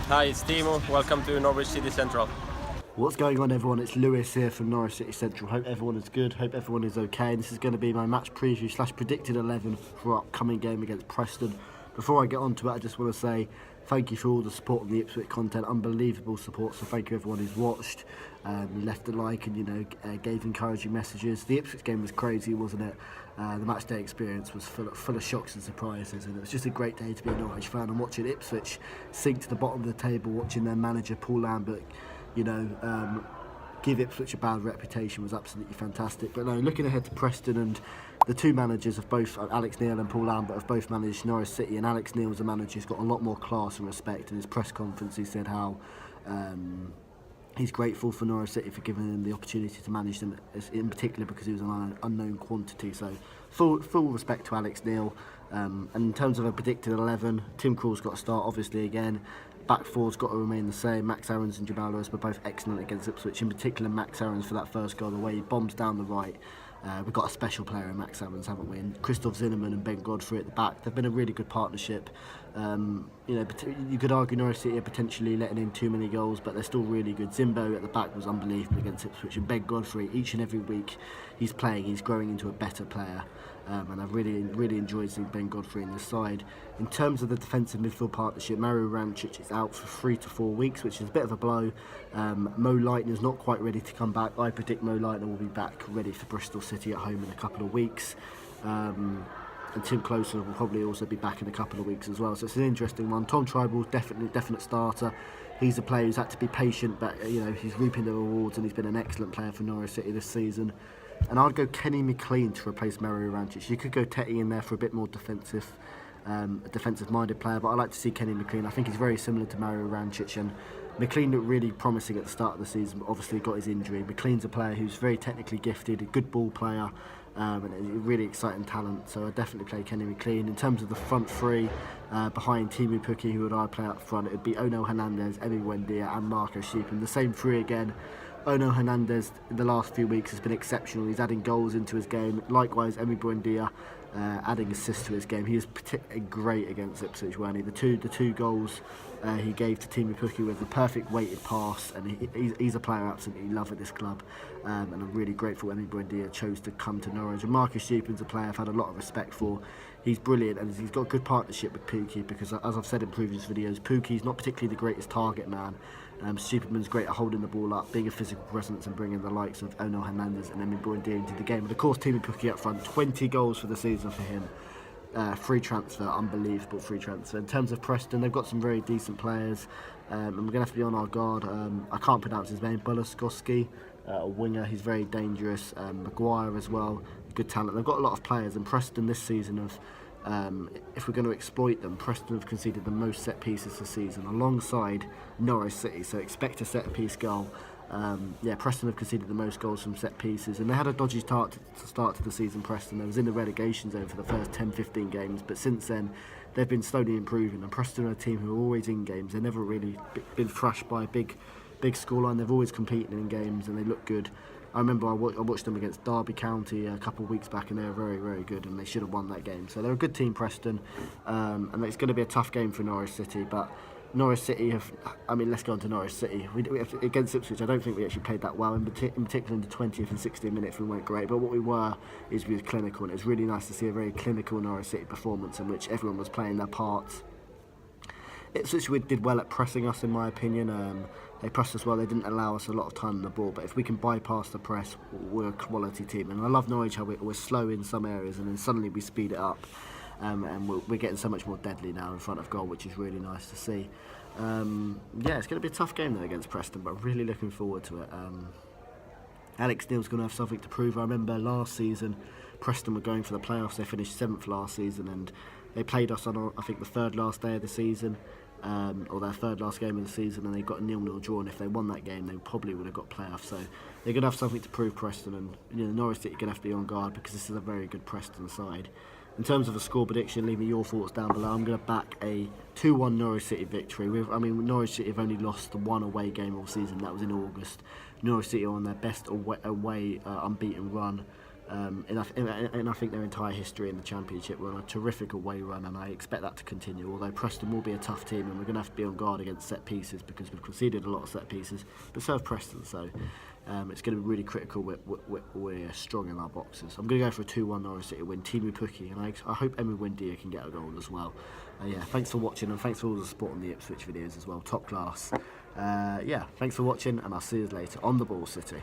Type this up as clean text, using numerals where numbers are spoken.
Hi, it's Timo. Welcome to Norwich City Central. What's going on, everyone? It's Lewis here from Norwich City Central. Hope everyone is good. Hope everyone is okay. This is going to be my match preview / predicted 11 for our upcoming game against Preston. Before I get on to it, I just want to say thank you for all the support on the Ipswich content. Unbelievable support. So thank you everyone who's watched, left a like, and gave encouraging messages. The Ipswich game was crazy, wasn't it? The match day experience was full of shocks and surprises, and it was just a great day to be a Norwich fan and watching Ipswich sink to the bottom of the table, watching their manager Paul Lambert give Ipswich a bad reputation was absolutely fantastic. But no, looking ahead to Preston, and the two managers of both, Alex Neil and Paul Lambert, have both managed Norwich City, and Alex Neil, as a manager, has got a lot more class and respect. In his press conference, he said how he's grateful for Norwich City for giving him the opportunity to manage them, in particular because he was an unknown quantity. So full respect to Alex Neil. And in terms of a predicted 11, Tim Krul's got to start, obviously, again. Back four's got to remain the same. Max Aarons and Jamal Lewis were both excellent against Ipswich, in particular Max Aarons for that first goal, the way he bombs down the right. We've got a special player in Max Aarons, haven't we? And Christoph Zinnerman and Ben Godfrey at the back. They've been a really good partnership. You could argue Norwich City are potentially letting in too many goals, but they're still really good. Zimbo at the back was unbelievable against Ipswich, and Ben Godfrey, each and every week he's playing, he's growing into a better player. And I've really enjoyed seeing Ben Godfrey in this side. In terms of the defensive midfield partnership, Mario Rancic is out for 3 to 4 weeks, which is a bit of a blow. Mo Leitner's not quite ready to come back. I predict Mo Leitner will be back ready for Bristol City at home in a couple of weeks. And Tim Closer will probably also be back in a couple of weeks as well. So it's an interesting one. Tom Tribal's definite starter. He's a player who's had to be patient, but he's reaping the rewards, and he's been an excellent player for Norwich City this season. And I'd go Kenny McLean to replace Mario Rancic. You could go Tetty in there for a bit more defensive-minded player, but I like to see Kenny McLean. I think he's very similar to Mario Rancic, and McLean looked really promising at the start of the season, but obviously got his injury. McLean's a player who's very technically gifted, a good ball player, and a really exciting talent, so I'd definitely play Kenny McLean. In terms of the front three, behind Timu Pukki, who would I play up front, it would be Ono Hernandez, Emi Buendia and Marco Sheepin. The same three again. Ono Hernandez in the last few weeks has been exceptional. He's adding goals into his game. Likewise, Emi Buendia adding assists to his game. He was particularly great against Ipswich, weren't he? The two goals he gave to Timu Pukki with the perfect weighted pass, and he's a player I absolutely love at this club. And I'm really grateful Emi Buendia chose to come to Norwich. And Marcus Sheepin's a player I've had a lot of respect for. He's brilliant, and he's got a good partnership with Pukki, because, as I've said in previous videos, Pukki's not particularly the greatest target man. Superman's great at holding the ball up, being a physical presence, and bringing the likes of Ono Hernandez and Emi Buendia into the game. And of course, Timu Pukki up front, 20 goals for the season for him. Free transfer, unbelievable free transfer. In terms of Preston, they've got some very decent players, and we're going to have to be on our guard. I can't pronounce his name, Bolaskowski, a winger, he's very dangerous. Maguire as well, good talent. They've got a lot of players, and Preston this season have, if we're going to exploit them, Preston have conceded the most set pieces this season, alongside Norwich City, so expect a set piece goal. Preston have conceded the most goals from set pieces, and they had a dodgy start to the season. Preston, they was in the relegation zone for the first 10-15 games, but since then they've been slowly improving, and Preston are a team who are always in games. They've never really been thrashed by a big scoreline. They've always competed in games, and they look good. I remember I watched them against Derby County a couple of weeks back, and they were very, very good, and they should have won that game. So they're a good team, Preston, and it's going to be a tough game for Norwich City. But Norwich City let's go on to Norwich City. Against Ipswich, I don't think we actually played that well. In particular, in the 20th and 60th minutes, we weren't great. But what we were we were clinical, and it was really nice to see a very clinical Norwich City performance in which everyone was playing their parts. Ipswich did well at pressing us, in my opinion. They pressed us well. They didn't allow us a lot of time on the ball. But if we can bypass the press, we're a quality team. And I love Norwich, how we're slow in some areas, and then suddenly we speed it up. And we're getting so much more deadly now in front of goal, which is really nice to see. It's going to be a tough game though against Preston, but I'm really looking forward to it. Alex Neil's going to have something to prove. I remember last season, Preston were going for the playoffs. They finished 7th last season, and they played us on, I think, the third last day of the season, or their third last game of the season, and they got a 0-0 draw. And if they won that game, they probably would have got playoffs. So they're going to have something to prove, Preston, and Norwich City are going to have to be on guard, because this is a very good Preston side. In terms of a score prediction, leave me your thoughts down below. I'm going to back a 2-1 Norwich City victory. Norwich City have only lost one away game all season. That was in August. Norwich City are on their best away unbeaten run. And I think their entire history in the Championship were on a terrific away run, and I expect that to continue. Although Preston will be a tough team, and we're going to have to be on guard against set pieces because we've conceded a lot of set pieces, but so have Preston. So it's going to be really critical. We're strong in our boxes. I'm going to go for a 2-1 Norwich City win. Timu Pukki, and I hope Emi Buendia can get a goal as well. Thanks for watching, and thanks for all the support on the Ipswich videos as well. Top class. Thanks for watching, and I'll see you later on the Ball City.